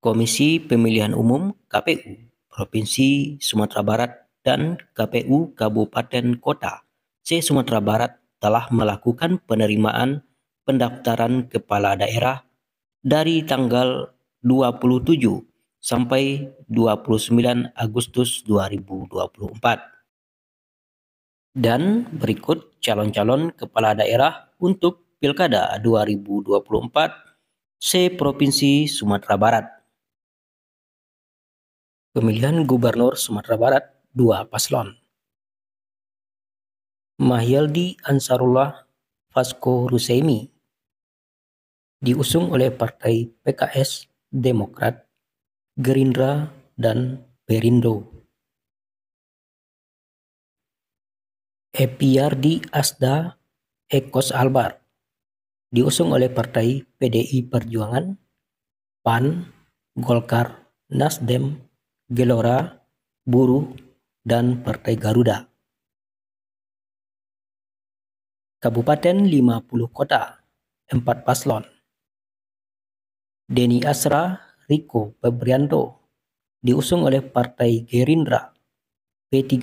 Komisi Pemilihan Umum (KPU) Provinsi Sumatera Barat dan KPU Kabupaten Kota se-Sumatera Barat telah melakukan penerimaan pendaftaran kepala daerah dari tanggal 27 sampai 29 Agustus 2024. Dan berikut calon-calon kepala daerah untuk Pilkada 2024 se-Provinsi Sumatera Barat. Pemilihan Gubernur Sumatera Barat, 2 paslon. Mahyaldi Ansarullah Vasco Rusemi diusung oleh Partai PKS, Demokrat, Gerindra, dan Perindo. Epiyardi Asda Ekos Albar diusung oleh Partai PDI Perjuangan, PAN, Golkar, Nasdem, Gelora, Buruh, dan Partai Garuda. Kabupaten 50 Kota, 4 paslon. Denny Asra Riko Febrianto diusung oleh Partai Gerindra, P3,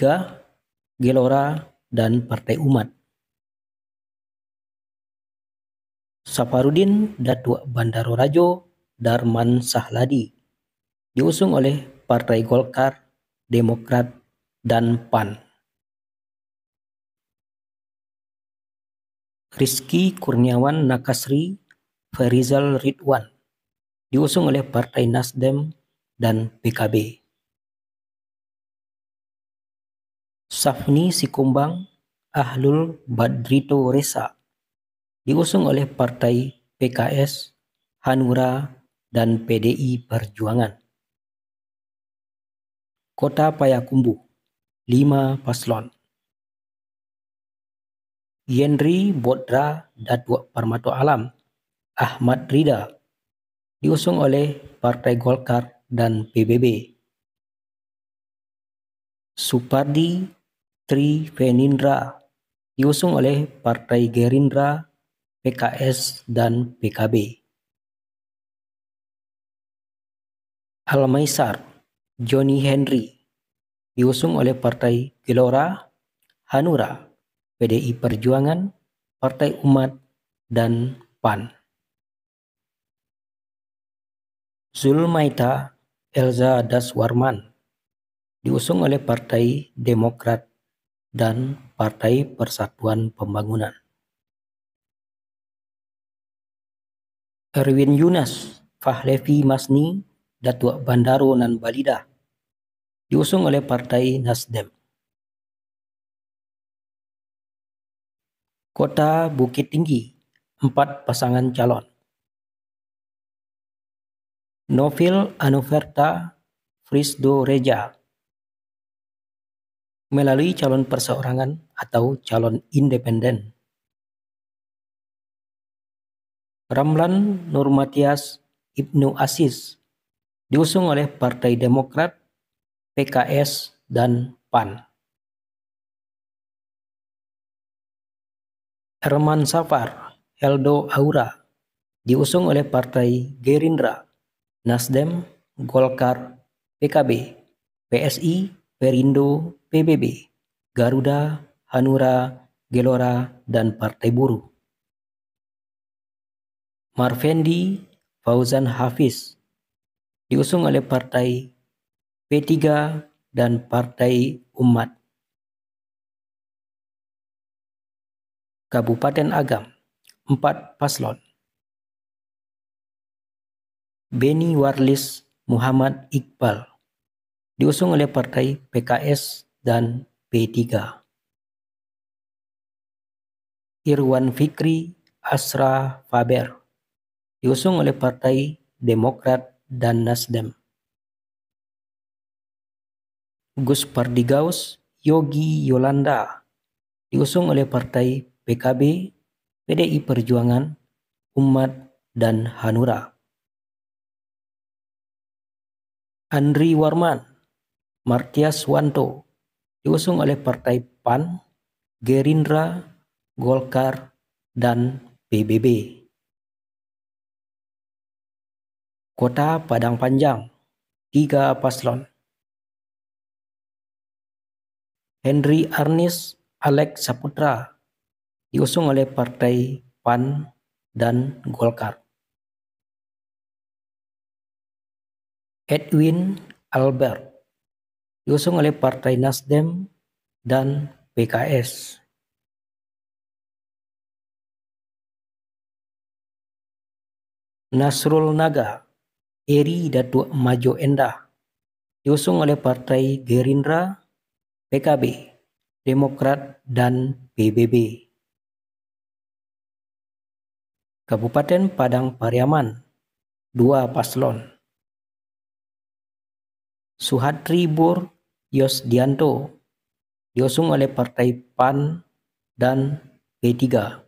Gelora, dan Partai Umat. Safarudin Datuk Bandaro Rajo Darman Sahladi diusung oleh Partai Golkar, Demokrat, dan PAN. Rizky Kurniawan Nakasri Ferizal Ridwan diusung oleh Partai Nasdem dan PKB. Safni Sikumbang Ahlul Badrito Resa diusung oleh Partai PKS, Hanura, dan PDI Perjuangan. Kota Payakumbuh, 5 paslon. Yendri Bodra Datuk Parmato Alam Ahmad Rida diusung oleh Partai Golkar dan PBB. Supardi Tri Venindra diusung oleh Partai Gerindra, PKS, dan PKB. Almaisar Johnny Henry diusung oleh Partai Gelora, Hanura, PDI Perjuangan, Partai Umat, dan PAN. Zulmaita Elza Daswarman diusung oleh Partai Demokrat dan Partai Persatuan Pembangunan. Erwin Yunas Fahlevi Masni Datuk Bandaro Nan Balida diusung oleh Partai Nasdem. Kota Bukit Tinggi, 4 pasangan calon. Novil Anuferta Frisdo Reja melalui calon perseorangan atau calon independen. Ramlan Nurmatias Ibnu Aziz diusung oleh Partai Demokrat, PKS, dan PAN. Herman Safar Heldo Aura diusung oleh Partai Gerindra, Nasdem, Golkar, PKB, PSI, Perindo, PBB, Garuda, Hanura, Gelora, dan Partai Buruh. Marfendi Fauzan Hafiz diusung oleh Partai P3 dan Partai Umat. Kabupaten Agam, 4 paslon. Beni Warlis Muhammad Iqbal diusung oleh Partai PKS dan P3. Irwan Fikri Asra Faber diusung oleh Partai Demokrat dan Nasdem. Gus Pardigaus Yogi Yolanda diusung oleh Partai PKB, PDI Perjuangan, Umat, dan Hanura. Andri Warman Martias Wanto diusung oleh Partai PAN, Gerindra, Golkar, dan PBB. Kota Padang Panjang, 3 paslon. Henry Ernest Alex Saputra, diusung oleh Partai PAN dan Golkar. Edwin Albert, diusung oleh Partai Nasdem dan PKS. Nasrul Naga Eri Datuk Majo Endah, diusung oleh Partai Gerindra, PKB, Demokrat, dan PBB. Kabupaten Padang Pariaman, 2 paslon. Suhadri Bur Yosdianto, diusung oleh Partai PAN dan P3.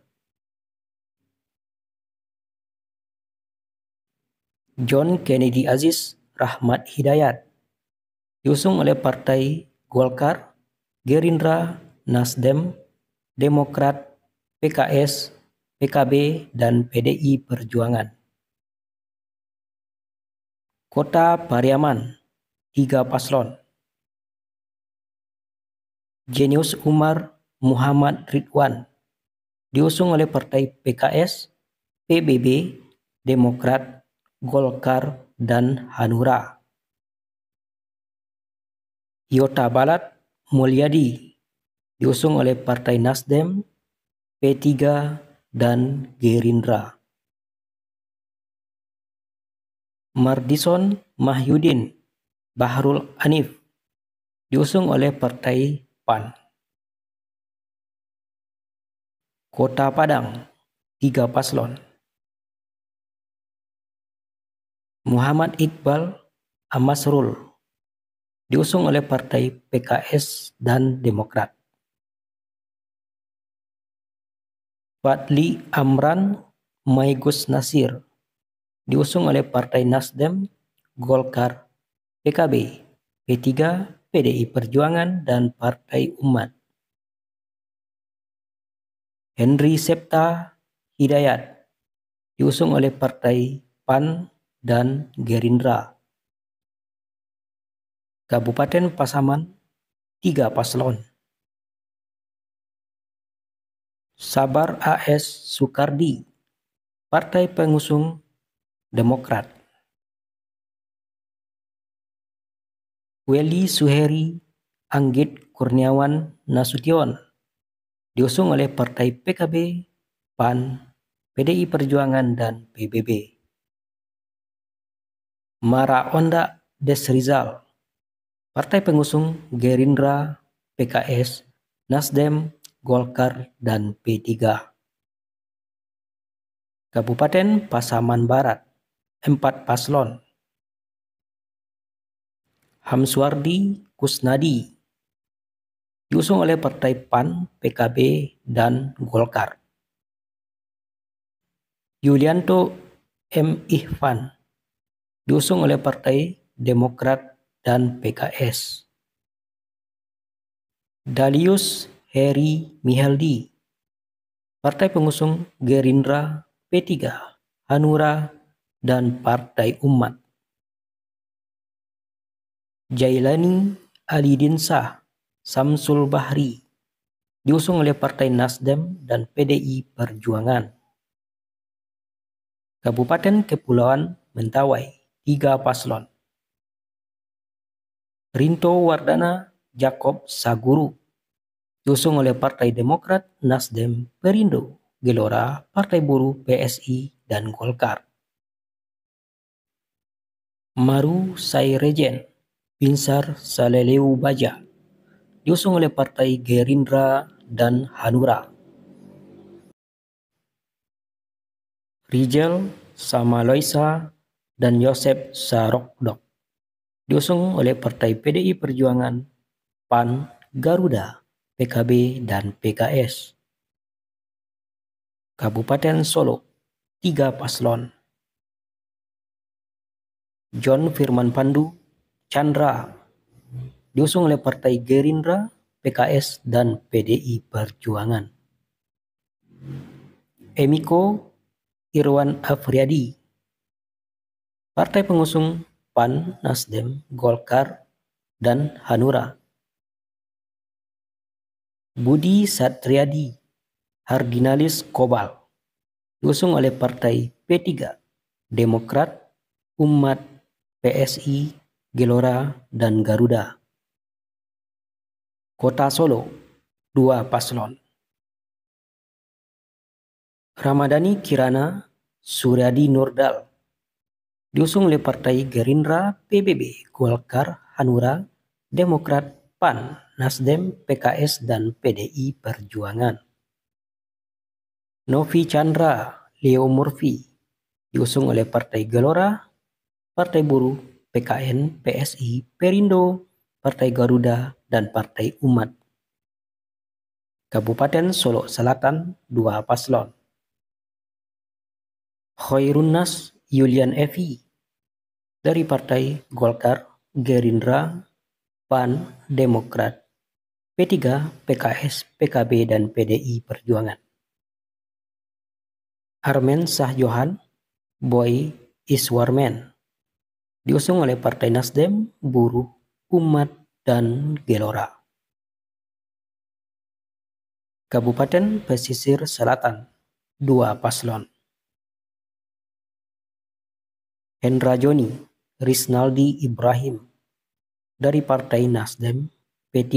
John Kennedy Aziz Rahmat Hidayat, diusung oleh Partai Golkar, Gerindra, Nasdem, Demokrat, PKS, PKB, dan PDI Perjuangan. Kota Pariaman, 3 paslon. Jenius Umar Muhammad Ridwan, diusung oleh Partai PKS, PBB, Demokrat, Golkar, dan Hanura. Yota Balat Mulyadi, diusung oleh Partai Nasdem, P3, dan Gerindra. Mardison Mahyudin Bahrul Anif, diusung oleh Partai PAN. Kota Padang, 3 paslon. Muhammad Iqbal Amasrul, diusung oleh Partai PKS dan Demokrat. Fadli Amran Maigus Nasir, diusung oleh Partai Nasdem, Golkar, PKB, P3, PDI Perjuangan, dan Partai Umat. Henry Septa Hidayat, diusung oleh Partai PAN dan Gerindra. Kabupaten Pasaman, 3 paslon. Sabar AS Sukardi, Partai Pengusung Demokrat. Weli Suheri Anggit Kurniawan Nasution, diusung oleh Partai PKB, PAN, PDI Perjuangan, dan PBB. Mara Onda Desrizal, Partai Pengusung Gerindra, PKS, Nasdem, Golkar, dan P3. Kabupaten Pasaman Barat, 4 paslon. Hamswardi Kusnadi, diusung oleh Partai PAN, PKB, dan Golkar. Yulianto M. Ihvan, diusung oleh Partai Demokrat dan PKS. Dalius Heri Mihaldi, Partai Pengusung Gerindra, P3, Hanura, dan Partai Umat. Jailani Alidinsah Samsul Bahri, diusung oleh Partai Nasdem dan PDI Perjuangan. Kabupaten Kepulauan Mentawai, 3 paslon. Rinto Wardana Jakob Saguru, diusung oleh Partai Demokrat, Nasdem, Perindo, Gelora, Partai Buruh, PSI, dan Golkar. Maru Sairejen Binsar Saleleu Baja, diusung oleh Partai Gerindra dan Hanura. Rijal Samaloisa dan Yosep Sarokdok, diusung oleh Partai PDI Perjuangan, PAN, Garuda, PKB, dan PKS. Kabupaten Solo, 3 paslon. John Firman Pandu Chandra, diusung oleh Partai Gerindra, PKS, dan PDI Perjuangan. Emiko Irwan Afriadi, Partai pengusung PAN, Nasdem, Golkar, dan Hanura. Budi Satriadi, Hardinalis Kobal, diusung oleh Partai P3, Demokrat, Umat, PSI, Gelora, dan Garuda. Kota Solo, 2 paslon. Ramadhani Kirana Suryadi Nurdal, diusung oleh Partai Gerindra, PBB, Golkar, Hanura, Demokrat, PAN, Nasdem, PKS, dan PDI Perjuangan. Novi Chandra Leo Murphy, diusung oleh Partai Gelora, Partai Buruh, PKN, PSI, Perindo, Partai Garuda, dan Partai Umat. Kabupaten Solo Selatan, 2 paslon. Khairunnas Yulian Evi dari Partai Golkar, Gerindra, PAN, Demokrat, P3, PKS, PKB, dan PDI Perjuangan. Armen Sahjohan Boy Iswarmen, diusung oleh Partai Nasdem, Buruh, Umat, dan Gelora. Kabupaten Pesisir Selatan, 2 paslon. Hendra Joni Risnaldi Ibrahim dari Partai Nasdem, P3,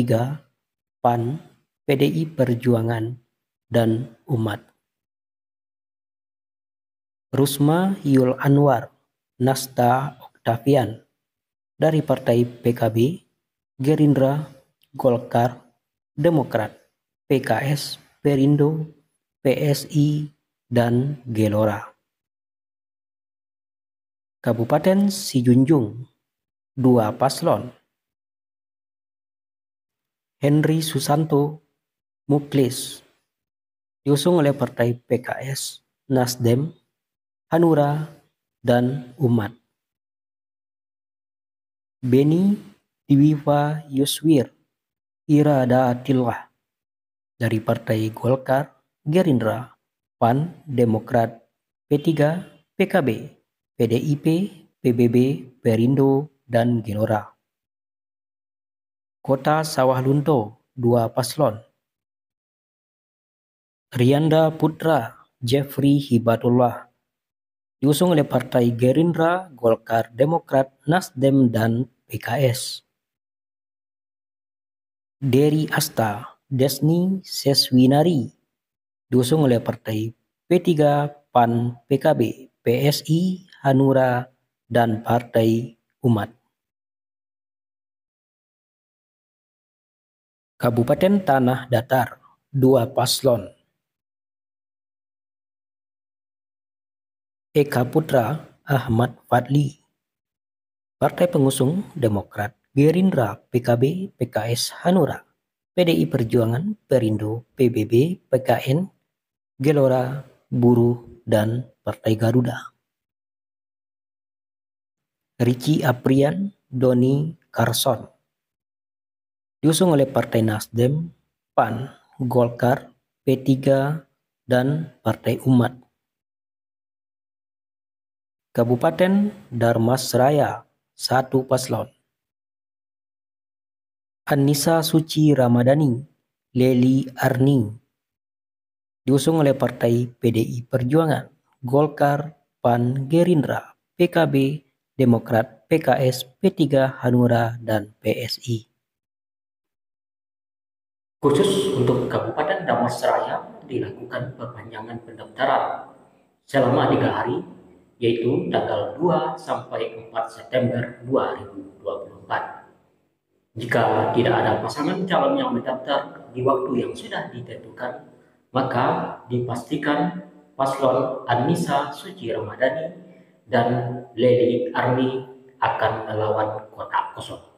PAN, PDI Perjuangan, dan Umat. Rusma Yul Anwar Nasta Oktavian dari Partai PKB, Gerindra, Golkar, Demokrat, PKS, Perindo, PSI, dan Gelora. Kabupaten Sijunjung, 2 paslon. Henry Susanto Muklis, diusung oleh Partai PKS, Nasdem, Hanura, dan Umat. Beni Diwiva Yuswir Iradatillah dari Partai Golkar, Gerindra, PAN, Demokrat, P3, PKB, PDIP, PBB, Perindo, dan Gelora. Kota Sawah Lunto, 2 paslon. Rianda Putra Jeffrey Hibatullah, diusung oleh Partai Gerindra, Golkar, Demokrat, Nasdem, dan PKS. Dery Asta Desni Seswinari, diusung oleh Partai P3, PAN, PKB, PSI, Hanura, dan Partai Umat. Kabupaten Tanah Datar, 2 paslon. Eka Putra Ahmad Fadli, Partai Pengusung Demokrat, Gerindra, PKB, PKS, Hanura, PDI Perjuangan, Perindo, PBB, PKN, Gelora, Buruh, dan Partai Garuda. Ricci Aprian Doni Carson, diusung oleh Partai Nasdem, PAN, Golkar, P3, dan Partai Umat. Kabupaten Darmasraya, 1 paslon. Annisa Suci Ramadhani Leli Arni, diusung oleh Partai PDI Perjuangan, Golkar, PAN, Gerindra, PKB, Demokrat, PKS, P3, Hanura, dan PSI. Khusus untuk Kabupaten Damastraya dilakukan perpanjangan pendaftaran selama 3 hari, yaitu tanggal 2 sampai 4 September 2024. Jika tidak ada pasangan calon yang mendaftar di waktu yang sudah ditentukan, maka dipastikan paslon Annisa Suci Ramadhani dan Leli Arni akan melawan kota kosong.